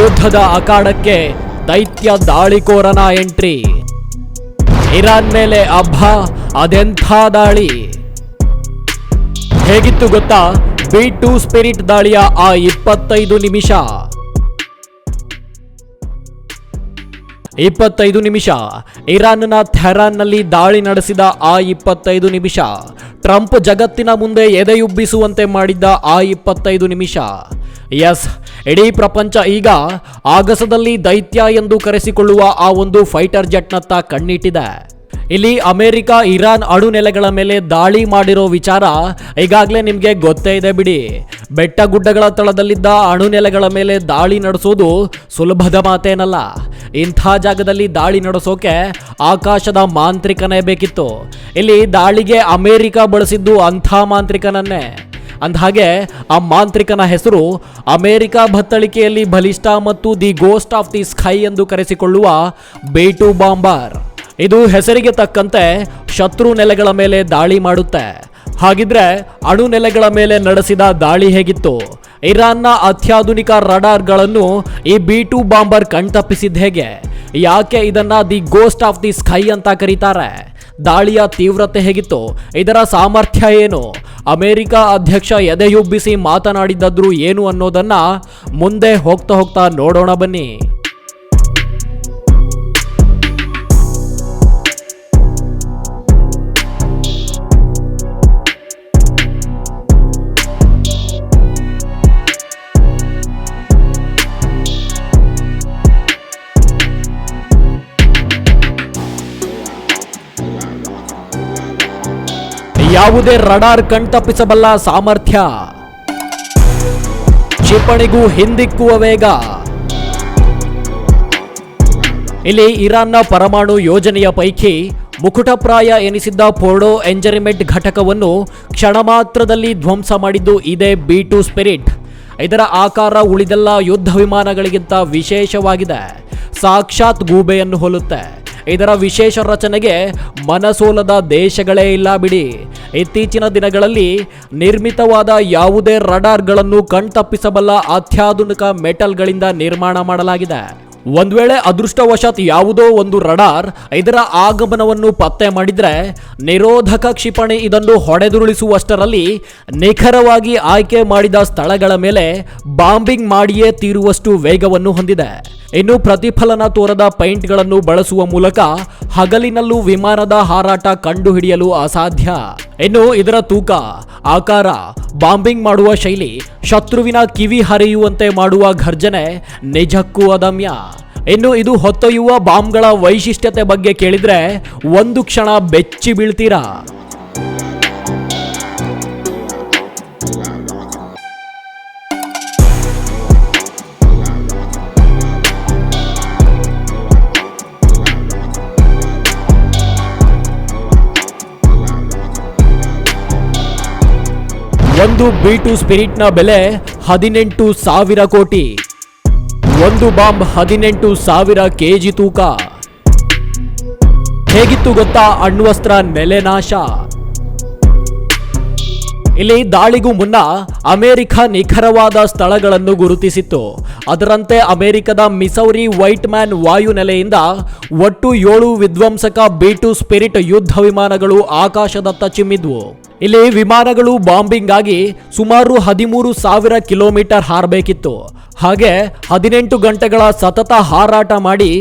ಯುದ್ಧದ ಅಖಾಡಕ್ಕೆ ದೈತ್ಯ ದಾಳಿಕೋರನ entry. Iran ಮೇಲೆ ಅಬ್ಬಾ, ಅದೆಂಥ ದಾಳಿ! ಹೇಗಿತ್ತು ಗೊತ್ತಾ B2 ಸ್ಪಿರಿಟ್ ದಾಳಿಯ ಆ 25 ನಿಮಿಷ? 25 ನಿಮಿಷ ಇರಾನ್ನ ಥೆಹರಾನ್ನಲ್ಲಿ ದಾಳಿ ನಡೆಸಿದ ಆ 25 ನಿಮಿಷ, ಟ್ರಂಪ್ ಜಗತ್ತಿನ ಮುಂದೆ ಎದೆಯುಬ್ಬಿಸುವಂತೆ ಮಾಡಿದ್ದ ಆ 25 ನಿಮಿಷ. ಎಸ್, ಇಡೀ ಪ್ರಪಂಚ ಈಗ ಆಗಸದಲ್ಲಿ ದೈತ್ಯ ಎಂದು ಕರೆಸಿಕೊಳ್ಳುವ ಆ ಒಂದು ಫೈಟರ್ ಜೆಟ್ನತ್ತ ಕಣ್ಣಿಟ್ಟಿದೆ. ಇಲ್ಲಿ ಅಮೆರಿಕ ಇರಾನ್ ಅಣು ನೆಲೆಗಳ ಮೇಲೆ ದಾಳಿ ಮಾಡಿರೋ ವಿಚಾರ ಈಗಾಗಲೇ ನಿಮಗೆ ಗೊತ್ತೇ ಇದೆ ಬಿಡಿ. ಬೆಟ್ಟ ಗುಡ್ಡಗಳ ತಳದಲ್ಲಿದ್ದ ಅಣು ನೆಲೆಗಳ ಮೇಲೆ ದಾಳಿ ನಡೆಸೋದು ಸುಲಭದ ಮಾತೇನಲ್ಲ. ಇಂಥ ಜಾಗದಲ್ಲಿ ದಾಳಿ ನಡೆಸೋಕೆ ಆಕಾಶದ ಮಾಂತ್ರಿಕನೇ ಬೇಕಿತ್ತು. ಇಲ್ಲಿ ದಾಳಿಗೆ ಅಮೆರಿಕ ಬಳಸಿದ್ದು ಅಂಥ ಮಾಂತ್ರಿಕನನ್ನೇ. ಅಂದಹಾಗೆ ಆ ಮಾಂತ್ರಿಕನ ಹೆಸರು ಅಮೆರಿಕ ಬತ್ತಳಿಕೆಯಲ್ಲಿ ಬಲಿಷ್ಠ ಮತ್ತು the ghost of the sky ಎಂದು ಕರೆಸಿಕೊಳ್ಳುವ B2 ಬಾಂಬರ್. ಇದು ಹೆಸರಿಗೆ ತಕ್ಕಂತೆ ಶತ್ರು ನೆಲೆಗಳ ಮೇಲೆ ದಾಳಿ ಮಾಡುತ್ತೆ. ಹಾಗಿದ್ರೆ ಅಣು ನೆಲೆಗಳ ಮೇಲೆ ನಡೆಸಿದ ದಾಳಿ ಹೇಗಿತ್ತು? ಇರಾನ್ನ ಅತ್ಯಾಧುನಿಕ ರಡಾರ್ಗಳನ್ನು ಈ B2 ಬಾಂಬರ್ ಕಣ್ತಪ್ಪಿಸಿದ ಹೇಗೆ? ಯಾಕೆ ಇದನ್ನ the ghost of the sky ಅಂತ ಕರೀತಾರೆ? ದಾಳಿಯ ತೀವ್ರತೆ ಹೇಗಿತ್ತು? ಇದರ ಸಾಮರ್ಥ್ಯ ಏನು? ಅಮೆರಿಕ ಅಧ್ಯಕ್ಷ ಎದೆಯುಬ್ಬಿಸಿ ಮಾತನಾಡಿದ್ದಾದ್ರೂ ಏನು ಅನ್ನೋದನ್ನ ಮುಂದೆ ಹೋಗ್ತಾ ನೋಡೋಣ ಬನ್ನಿ. ಯಾವುದೇ ರಡಾರ್ ಕಣ್ತಪ್ಪಿಸಬಲ್ಲ ಸಾಮರ್ಥ್ಯ, ಕ್ಷಿಪಣಿಗೂ ಹಿಂದಿಕ್ಕುವ ವೇಗ. ಇಲ್ಲಿ ಇರಾನ್ನ ಪರಮಾಣು ಯೋಜನೆಯ ಪೈಕಿ ಮುಕುಟಪ್ರಾಯ ಎನಿಸಿದ್ದ ಫೋರ್ಡೋ ಎಂಜರಿಮೆಂಟ್ ಘಟಕವನ್ನು ಕ್ಷಣ ಮಾತ್ರದಲ್ಲಿ ಧ್ವಂಸ ಮಾಡಿದ್ದು ಇದೇ B2 ಸ್ಪಿರಿಟ್. ಇದರ ಆಕಾರ ಉಳಿದೆಲ್ಲ ಯುದ್ಧ ವಿಮಾನಗಳಿಗಿಂತ ವಿಶೇಷವಾಗಿದೆ. ಸಾಕ್ಷಾತ್ ಗೂಬೆಯನ್ನು ಹೋಲುತ್ತೆ. ಇದರ ವಿಶೇಷ ರಚನೆಗೆ ಮನಸೋಲದ ದೇಶಗಳೇ ಇಲ್ಲ ಬಿಡಿ. ಇತ್ತೀಚಿನ ದಿನಗಳಲ್ಲಿ ನಿರ್ಮಿತವಾದ ಯಾವುದೇ ರಡಾರ್ಗಳನ್ನು ಕಣ್ತಪ್ಪಿಸಬಲ್ಲ ಅತ್ಯಾಧುನಿಕ ಮೆಟಲ್ಗಳಿಂದ ನಿರ್ಮಾಣ ಮಾಡಲಾಗಿದೆ. ಒಂದ್ ವೇಳೆ ಅದೃಷ್ಟವಶಾತ್ ಯಾವುದೋ ಒಂದು ರಡಾರ್ ಇದರ ಆಗಮನವನ್ನು ಪತ್ತೆ ಮಾಡಿದ್ರೆ ನಿರೋಧಕ ಕ್ಷಿಪಣಿ ಇದನ್ನು ಹೊಡೆದುರುಳಿಸುವಷ್ಟರಲ್ಲಿ ನಿಖರವಾಗಿ ಆಯ್ಕೆ ಮಾಡಿದ ಸ್ಥಳಗಳ ಮೇಲೆ ಬಾಂಬಿಂಗ್ ಮಾಡಿಯೇ ತೀರುವಷ್ಟು ವೇಗವನ್ನು ಹೊಂದಿದೆ. ಇನ್ನು ಪ್ರತಿಫಲನ ತೋರದ ಪೈಂಟ್ಗಳನ್ನು ಬಳಸುವ ಮೂಲಕ ಹಗಲಿನಲ್ಲೂ ವಿಮಾನದ ಹಾರಾಟ ಕಂಡುಹಿಡಿಯಲು ಅಸಾಧ್ಯ. ಇನ್ನು ಇದರ ತೂಕ, ಆಕಾರ, ಬಾಂಬಿಂಗ್ ಮಾಡುವ ಶೈಲಿ, ಶತ್ರುವಿನ ಕಿವಿ ಹರಿಯುವಂತೆ ಮಾಡುವ ಘರ್ಜನೆ ನಿಜಕ್ಕೂ ಅದಮ್ಯ. ಇನ್ನು ಇದು ಹೊತ್ತೊಯ್ಯುವ ಬಾಂಬ್ಗಳ ವೈಶಿಷ್ಟ್ಯತೆ ಬಗ್ಗೆ ಕೇಳಿದ್ರೆ ಒಂದು ಕ್ಷಣ ಬೆಚ್ಚಿ ಬೀಳ್ತೀರಾ. ಒಂದು B2 ಸ್ಪಿರಿಟ್ನ ಬೆಲೆ 18,000 ಕೋಟಿ. ಒಂದು ಬಾಂಬ್ 18,000 kg ತೂಕ. ಹೇಗಿತ್ತು ಗೊತ್ತಾ ಅಣ್ವಸ್ತ್ರ ನೆಲೆನಾಶ? ಇಲ್ಲಿ ದಾಳಿಗೂ ಮುನ್ನ ಅಮೆರಿಕ ನಿಖರವಾದ ಸ್ಥಳಗಳನ್ನು ಗುರುತಿಸಿತ್ತು. ಅದರಂತೆ ಅಮೆರಿಕದ ಮಿಸೌರಿ ವೈಟ್ ಮ್ಯಾನ್ ವಾಯು ನೆಲೆಯಿಂದ ಒಟ್ಟು 7 ವಿಧ್ವಂಸಕ B2 ಸ್ಪಿರಿಟ್ ಯುದ್ಧ ವಿಮಾನಗಳು ಆಕಾಶದತ್ತ ಚಿಮ್ಮಿದ್ವು. ಇಲ್ಲಿ ವಿಮಾನಗಳು ಬಾಂಬಿಂಗ್ ಆಗಿ ಸುಮಾರು 13,000 ಕಿಲೋಮೀಟರ್ ಹಾರಬೇಕಿತ್ತು. ಹಾಗೆ 18 ಗಂಟೆಗಳ ಸತತ ಹಾರಾಟ ಮಾಡಿ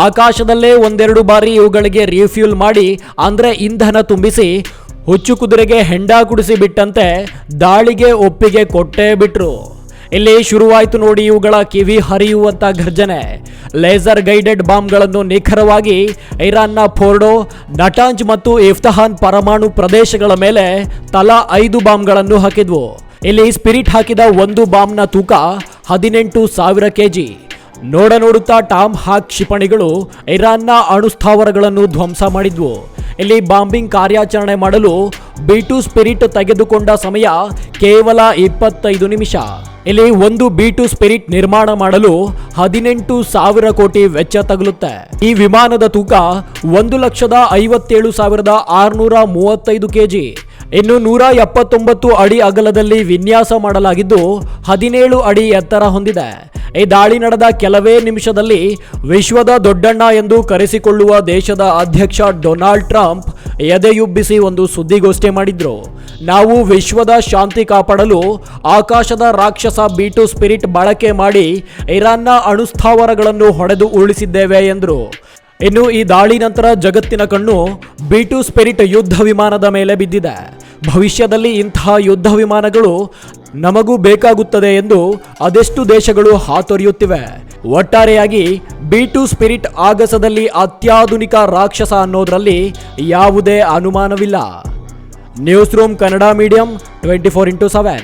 ಆಕಾಶದಲ್ಲೇ ಒಂದೆರಡು ಬಾರಿ ಇವುಗಳಿಗೆ ರಿಫ್ಯೂಲ್ ಮಾಡಿ ಅಂದ್ರೆ ಇಂಧನ ತುಂಬಿಸಿ ಹುಚ್ಚು ಕುದುರೆಗೆ ಹೆಂಡ ಕುಡಿಸಿ ಬಿಟ್ಟಂತೆ ದಾಳಿಗೆ ಒಪ್ಪಿಗೆ ಕೊಟ್ಟೇ ಬಿಟ್ರು. ಇಲ್ಲಿ ಶುರುವಾಯಿತು ನೋಡಿ ಇವುಗಳ ಕಿವಿ ಹರಿಯುವಂತ ಘರ್ಜನೆ. ಲೇಸರ್ ಗೈಡೆಡ್ ಬಾಂಬ್ಗಳನ್ನು ನಿಖರವಾಗಿ ಇರಾನ್ನ ಫೋರ್ಡೋ, ನಟಾಂಜ್ ಮತ್ತು ಇಫ್ತಹಾನ್ ಪರಮಾಣು ಪ್ರದೇಶಗಳ ಮೇಲೆ ತಲಾ 5 ಬಾಂಬ್ಗಳನ್ನು ಹಾಕಿದ್ವು. ಇಲ್ಲಿ ಸ್ಪಿರಿಟ್ ಹಾಕಿದ ಒಂದು ಬಾಂಬ್ನ ತೂಕ 18,000 kg. ನೋಡುತ್ತಾ ಟಾಮ್ ಹಾಕ್ ಕ್ಷಿಪಣಿಗಳು ಇರಾನ್ನ ಅಣು ಸ್ಥಾವರಗಳನ್ನು ಧ್ವಂಸ ಮಾಡಿದ್ವು. ಇಲ್ಲಿ ಬಾಂಬಿಂಗ್ ಕಾರ್ಯಾಚರಣೆ ಮಾಡಲು B2 ಸ್ಪಿರಿಟ್ ತೆಗೆದುಕೊಂಡ ಸಮಯ ಕೇವಲ 25 ನಿಮಿಷ. ಇಲ್ಲಿ ಒಂದು B2 ಸ್ಪಿರಿಟ್ ನಿರ್ಮಾಣ ಮಾಡಲು 18,000 ಕೋಟಿ ವೆಚ್ಚ ತಗಲುತ್ತೆ. ಈ ವಿಮಾನದ ತೂಕ 1,57,635 kg. ಇನ್ನು 179 ಅಡಿ ಅಗಲದಲ್ಲಿ ವಿನ್ಯಾಸ ಮಾಡಲಾಗಿದ್ದು 17 ಅಡಿ ಎತ್ತರ ಹೊಂದಿದೆ. ಈ ದಾಳಿ ನಡೆದ ಕೆಲವೇ ನಿಮಿಷದಲ್ಲಿ ವಿಶ್ವದ ದೊಡ್ಡಣ್ಣ ಎಂದು ಕರೆಸಿಕೊಳ್ಳುವ ದೇಶದ ಅಧ್ಯಕ್ಷ ಡೊನಾಲ್ಡ್ ಟ್ರಂಪ್ ಎದೆಯುಬ್ಬಿಸಿ ಒಂದು ಸುದ್ದಿಗೋಷ್ಠಿ ಮಾಡಿದ್ರು. ನಾವು ವಿಶ್ವದ ಶಾಂತಿ ಕಾಪಾಡಲು ಆಕಾಶದ ರಾಕ್ಷಸ B2 ಸ್ಪಿರಿಟ್ ಬಳಕೆ ಮಾಡಿ ಇರಾನ್ನ ಅಣುಸ್ಥಾವರಗಳನ್ನು ಹೊಡೆದು ಉರುಳಿಸಿದ್ದೇವೆ ಎಂದರು. ಇನ್ನು ಈ ದಾಳಿ ನಂತರ ಜಗತ್ತಿನ ಕಣ್ಣು B2 ಸ್ಪಿರಿಟ್ ಯುದ್ಧ ವಿಮಾನದ ಮೇಲೆ ಬಿದ್ದಿದೆ. ಭವಿಷ್ಯದಲ್ಲಿ ಇಂತಹ ಯುದ್ಧ ವಿಮಾನಗಳು ನಮಗೂ ಬೇಕಾಗುತ್ತದೆ ಎಂದು ಅದೆಷ್ಟು ದೇಶಗಳು ಹಾತೊರೆಯುತ್ತಿವೆ. ಒಟ್ಟಾರೆಯಾಗಿ B2 ಸ್ಪಿರಿಟ್ ಆಗಸದಲ್ಲಿ ಅತ್ಯಾಧುನಿಕ ರಾಕ್ಷಸ ಅನ್ನೋದರಲ್ಲಿ ಯಾವುದೇ ಅನುಮಾನವಿಲ್ಲ. News room Kannada medium 24x7.